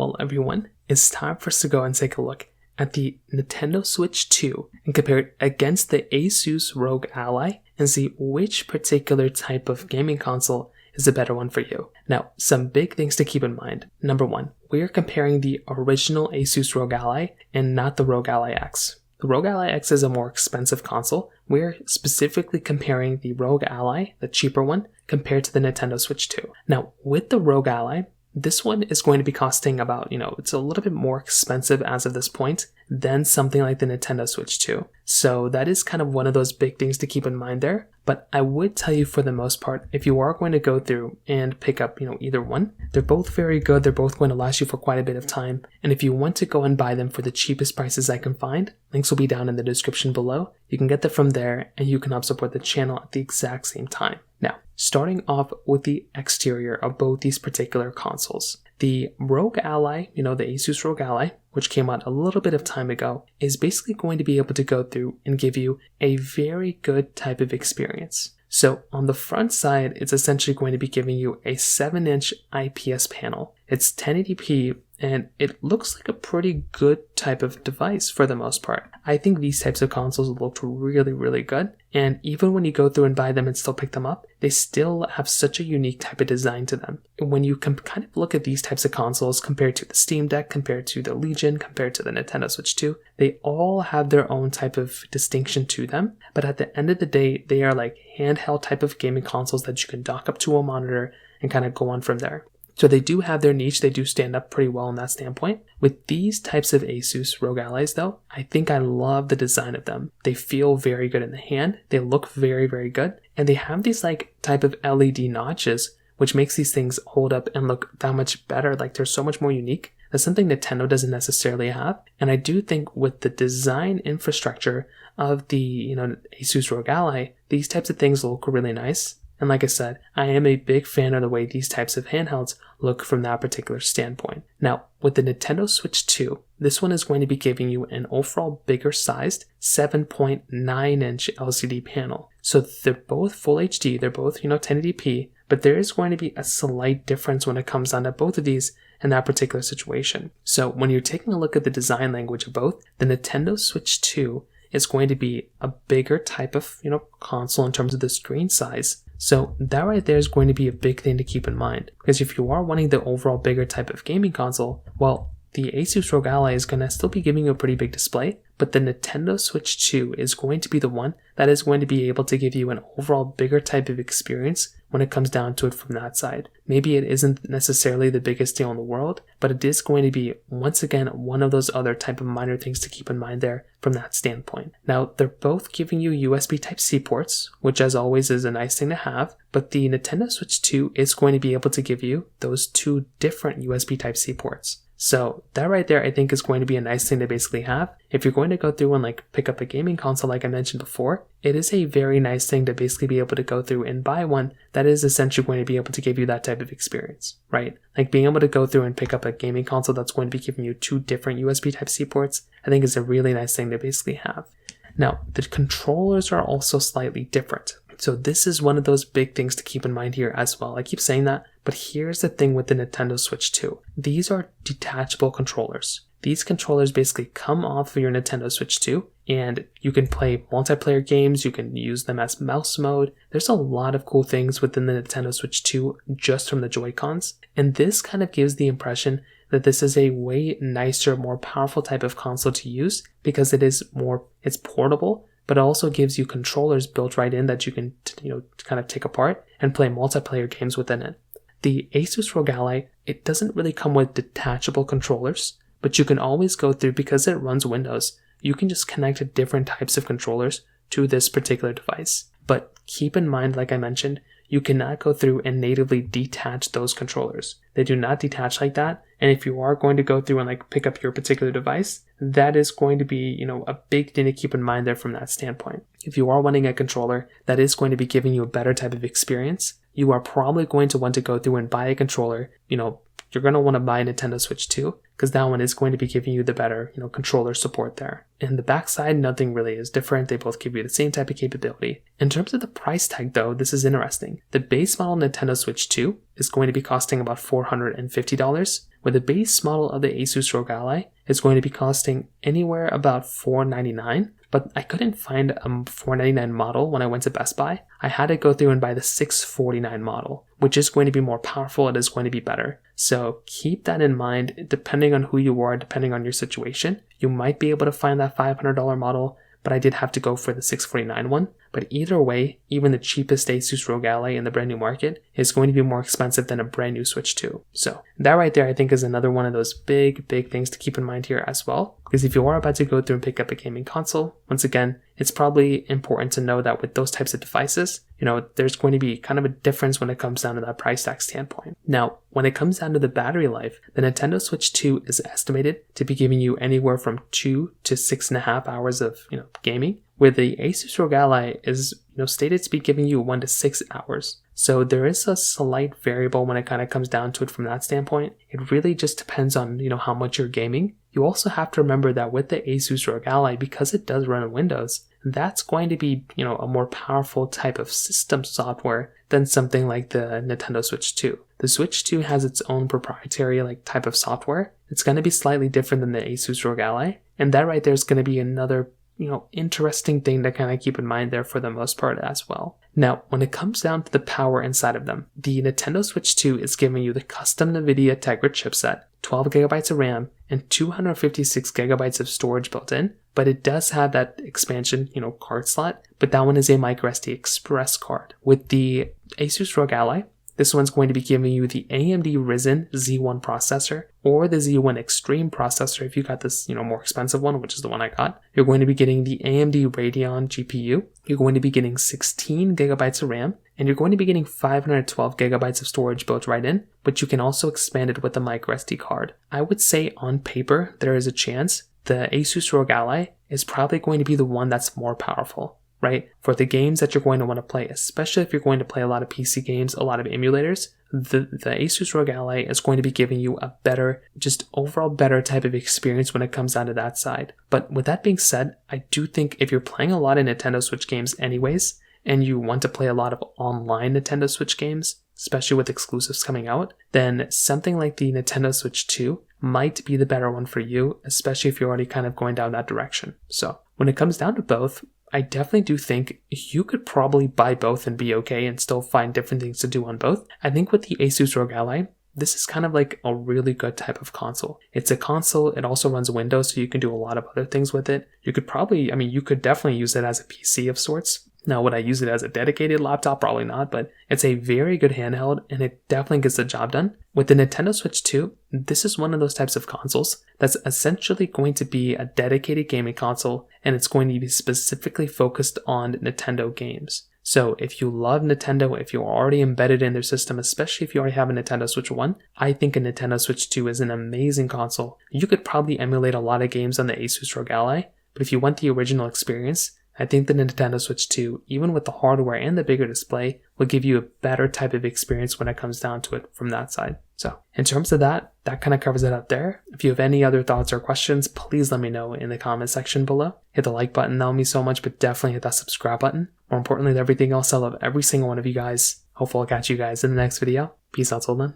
Well, everyone, it's time for us to go and take a look at the Nintendo Switch 2 and compare it against the Asus Rog Ally and see which particular type of gaming console is a better one for you. Now, some big things to keep in mind. Number one, we are comparing the original Asus Rog Ally and not the Rog Ally X. The Rog Ally X is a more expensive console. We're specifically comparing the Rog Ally, the cheaper one, compared to the Nintendo Switch 2. Now, with the Rog Ally, this one is going to be costing about, it's a little bit more expensive as of this point than something like the Nintendo Switch 2. So that is kind of one of those big things to keep in mind there. But I would tell you for the most part, if you are going to go through and pick up, either one, they're both very good. They're both going to last you for quite a bit of time. And if you want to go and buy them for the cheapest prices I can find, links will be down in the description below. You can get them from there and you can help support the channel at the exact same time. Now, starting off with the exterior of both these particular consoles. The Rog Ally, the Asus Rog Ally, which came out a little bit of time ago, is basically going to be able to go through and give you a very good type of experience. So on the front side, it's essentially going to be giving you a 7-inch IPS panel. It's 1080p and it looks like a pretty good type of device for the most part. I think these types of consoles look really, really good. And even when you go through and buy them and still pick them up, they still have such a unique type of design to them. When you can kind of look at these types of consoles compared to the Steam Deck, compared to the Legion, compared to the Nintendo Switch 2, they all have their own type of distinction to them. But at the end of the day, they are like handheld type of gaming consoles that you can dock up to a monitor and kind of go on from there. So they do have their niche, they do stand up pretty well in that standpoint. With these types of Asus Rog Allies though, I think I love the design of them. They feel very good in the hand, they look very, very good, and they have these like type of LED notches, which makes these things hold up and look that much better, like they're so much more unique. That's something Nintendo doesn't necessarily have. And I do think with the design infrastructure of the, Asus Rog Ally, these types of things look really nice. And like I said, I am a big fan of the way these types of handhelds look from that particular standpoint. Now, with the Nintendo Switch 2, this one is going to be giving you an overall bigger sized 7.9-inch LCD panel. So they're both full HD, they're both, 1080p, but there is going to be a slight difference when it comes down to both of these in that particular situation. So when you're taking a look at the design language of both, the Nintendo Switch 2 is going to be a bigger type of, console in terms of the screen size. So that right there is going to be a big thing to keep in mind, because if you are wanting the overall bigger type of gaming console, well, the Asus Rog Ally is going to still be giving you a pretty big display, but the Nintendo Switch 2 is going to be the one that is going to be able to give you an overall bigger type of experience when it comes down to it from that side. Maybe it isn't necessarily the biggest deal in the world, but it is going to be, once again, one of those other type of minor things to keep in mind there from that standpoint. Now, they're both giving you USB Type-C ports, which as always is a nice thing to have, but the Nintendo Switch 2 is going to be able to give you those two different USB Type-C ports. So that right there, I think is going to be a nice thing to basically have. If you're going to go through and pick up a gaming console like I mentioned before, it is a very nice thing to basically be able to go through and buy one that is essentially going to be able to give you that type of experience, right? Like being able to go through and pick up a gaming console that's going to be giving you two different USB Type-C ports, I think is a really nice thing to basically have. Now, the controllers are also slightly different. So this is one of those big things to keep in mind here as well. I keep saying that, but here's the thing with the Nintendo Switch 2. These are detachable controllers. These controllers basically come off of your Nintendo Switch 2, and you can play multiplayer games, you can use them as mouse mode. There's a lot of cool things within the Nintendo Switch 2 just from the Joy-Cons, and this kind of gives the impression that this is a way nicer, more powerful type of console to use because it's portable, but it also gives you controllers built right in that you can, kind of take apart and play multiplayer games within it. The Asus Rog Ally, it doesn't really come with detachable controllers, but you can always go through, because it runs Windows, you can just connect different types of controllers to this particular device. But keep in mind, like I mentioned, you cannot go through and natively detach those controllers. They do not detach like that. And if you are going to go through and pick up your particular device, that is going to be, a big thing to keep in mind there from that standpoint. If you are wanting a controller that is going to be giving you a better type of experience, you are probably going to want to go through and buy a controller, you're going to want to buy a Nintendo Switch 2 because that one is going to be giving you the better, controller support there. In the backside, nothing really is different. They both give you the same type of capability. In terms of the price tag though, this is interesting. The base model Nintendo Switch 2 is going to be costing about $450, where the base model of the Asus Rog Ally is going to be costing anywhere about $499, but I couldn't find a $499 model when I went to Best Buy. I had to go through and buy the $649 model, which is going to be more powerful. It is going to be better. So keep that in mind. Depending on who you are, depending on your situation, you might be able to find that $500 model, but I did have to go for the $649 one. But either way, even the cheapest Asus Rog Ally in the brand new market is going to be more expensive than a brand new Switch 2. So that right there, I think, is another one of those big things to keep in mind here as well. Because if you are about to go through and pick up a gaming console, once again, it's probably important to know that with those types of devices, there's going to be kind of a difference when it comes down to that price tag standpoint. Now, when it comes down to the battery life, the Nintendo Switch 2 is estimated to be giving you anywhere from 2 to 6.5 hours of, gaming, where the Asus Rog Ally is, stated to be giving you 1 to 6 hours. So there is a slight variable when it kind of comes down to it from that standpoint. It really just depends on, how much you're gaming. You also have to remember that with the Asus Rog Ally, because it does run on Windows, that's going to be, a more powerful type of system software than something like the Nintendo Switch 2. The Switch 2 has its own proprietary type of software. It's going to be slightly different than the Asus Rog Ally, and that right there is going to be another interesting thing to kind of keep in mind there for the most part as well. Now, when it comes down to the power inside of them, the Nintendo Switch 2 is giving you the custom NVIDIA Tegra chipset, 12 gigabytes of RAM, and 256 gigabytes of storage built in, but it does have that expansion, card slot, but that one is a microSD Express card. With the Asus Rog Ally, this one's going to be giving you the AMD Ryzen Z1 processor or the Z1 Extreme processor if you got this, more expensive one, which is the one I got. You're going to be getting the AMD Radeon GPU. You're going to be getting 16 gigabytes of RAM, and you're going to be getting 512 gigabytes of storage built right in, but you can also expand it with a microSD card. I would say on paper, there is a chance the Asus Rog Ally is probably going to be the one that's more powerful, right? For the games that you're going to want to play, especially if you're going to play a lot of PC games, a lot of emulators, the Asus Rog Ally is going to be giving you a better, just overall better type of experience when it comes down to that side. But with that being said, I do think if you're playing a lot of Nintendo Switch games anyways, and you want to play a lot of online Nintendo Switch games, especially with exclusives coming out, then something like the Nintendo Switch 2 might be the better one for you, especially if you're already kind of going down that direction. So when it comes down to both, I definitely do think you could probably buy both and be okay and still find different things to do on both. I think with the Asus Rog Ally, this is kind of like a really good type of console. It's a console, it also runs Windows, so you can do a lot of other things with it. You could definitely use it as a PC of sorts. Now, would I use it as a dedicated laptop? Probably not, but it's a very good handheld and it definitely gets the job done. With the Nintendo Switch 2, this is one of those types of consoles that's essentially going to be a dedicated gaming console, and it's going to be specifically focused on Nintendo games. So if you love Nintendo, if you're already embedded in their system, especially if you already have a Nintendo Switch 1, I think a Nintendo Switch 2 is an amazing console. You could probably emulate a lot of games on the Asus Rog Ally, but if you want the original experience, I think the Nintendo Switch 2, even with the hardware and the bigger display, will give you a better type of experience when it comes down to it from that side. So in terms of that kind of covers it up there. If you have any other thoughts or questions, please let me know in the comment section below. Hit the like button, that would mean so much, but definitely hit that subscribe button. More importantly than everything else, I love every single one of you guys. Hopefully I'll catch you guys in the next video. Peace out till then.